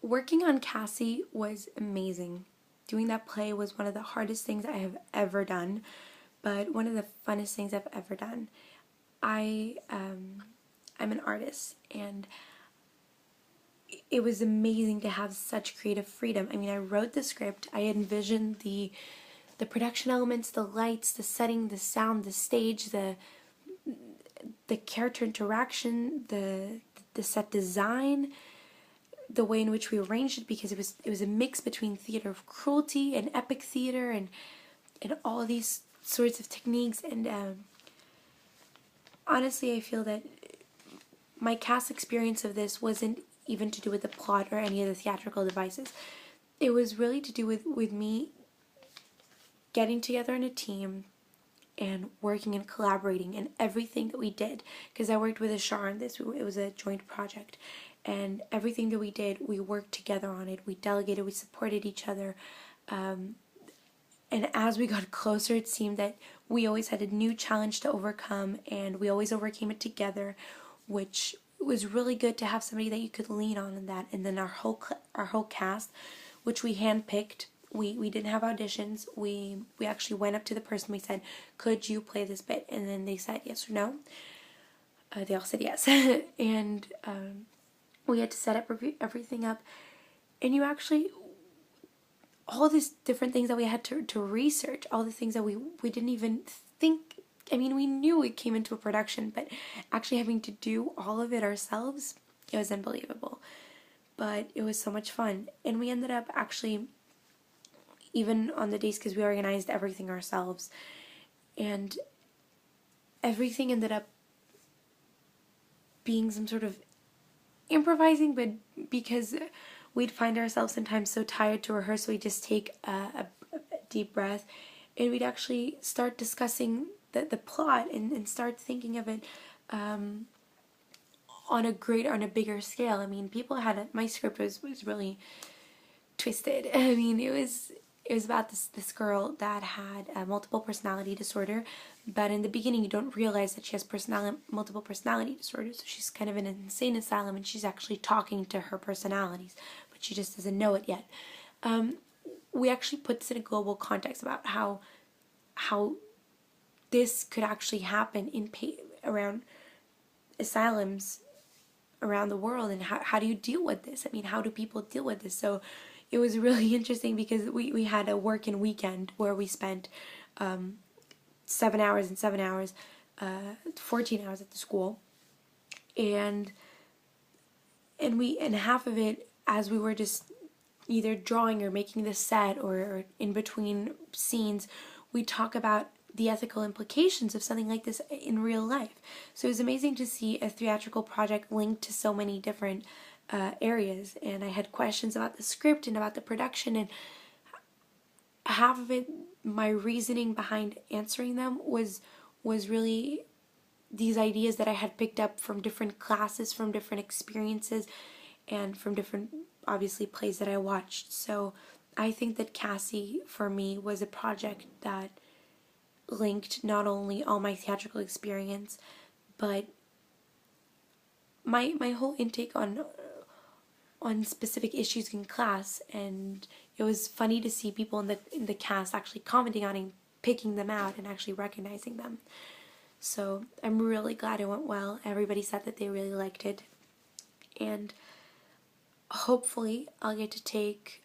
Working on Cassie was amazing. Doing that play was one of the hardest things I have ever done, but one of the funnest things I've ever done. I'm an artist, and it was amazing to have such creative freedom. I mean, I wrote the script, I envisioned the production elements, the lights, the setting, the sound, the stage, the character interaction, the set design, the way in which we arranged it, because it was a mix between theater of cruelty and epic theater and all of these sorts of techniques. And honestly, I feel that my cast experience of this wasn't even to do with the plot or any of the theatrical devices. It was really to do with me getting together in a team and working and collaborating in everything that we did, because I worked with Ashar on this. It was a joint project, and everything that we did, we worked together on it. We delegated, we supported each other, and as we got closer, it seemed that we always had a new challenge to overcome, and we always overcame it together, which was really good to have somebody that you could lean on in that. And then our whole cast, which we handpicked. We didn't have auditions. We actually went up to the person. We said, "Could you play this bit?" And then they said yes or no. They all said yes, and we had to set up everything up. And you actually, all these different things that we had to research, all the things that we didn't even think. I mean, we knew it came into a production, but actually having to do all of it ourselves, it was unbelievable. But it was so much fun, and we ended up actually, even on the days, because we organized everything ourselves, and everything ended up being some sort of improvising, but because we'd find ourselves sometimes so tired to rehearse, we'd just take a deep breath, and we'd actually start discussing the plot and start thinking of it on a bigger scale. I mean, people had my script was really twisted. I mean, it was about this girl that had a multiple personality disorder, but in the beginning you don't realize that she has multiple personality disorder, so she's kind of in an insane asylum, and she's actually talking to her personalities, but she just doesn't know it yet. We actually put this in a global context about how this could actually happen around asylums around the world, and how do you deal with this? I mean, how do people deal with this? So it was really interesting, because we had a working weekend where we spent 7 hours and 7 hours, 14 hours at the school, and half of it, as we were just either drawing or making the set or in between scenes, we talk about the ethical implications of something like this in real life. So it was amazing to see a theatrical project linked to so many different areas, and I had questions about the script and about the production, and half of it, my reasoning behind answering them was really these ideas that I had picked up from different classes, from different experiences, and from different, obviously, plays that I watched. So I think that Cassie, for me, was a project that linked not only all my theatrical experience, but my whole intake on specific issues in class. And it was funny to see people in the cast actually commenting on and picking them out and actually recognizing them. So I'm really glad it went well. Everybody said that they really liked it, and hopefully I'll get to take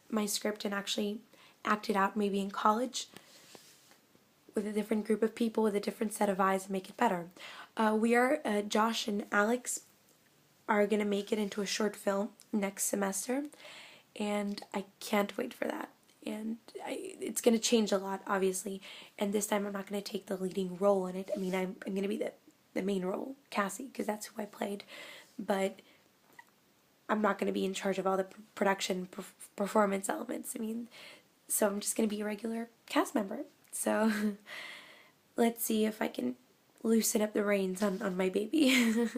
my script and actually act it out, maybe in college with a different group of people with a different set of eyes, and make it better. Josh and Alex are going to make it into a short film next semester, and I can't wait for that. And it's going to change a lot, obviously, and this time I'm not going to take the leading role in it. I mean, I'm going to be the main role, Cassie, because that's who I played, but I'm not going to be in charge of all the production performance elements. I mean, so I'm just going to be a regular cast member. So let's see if I can loosen up the reins on my baby.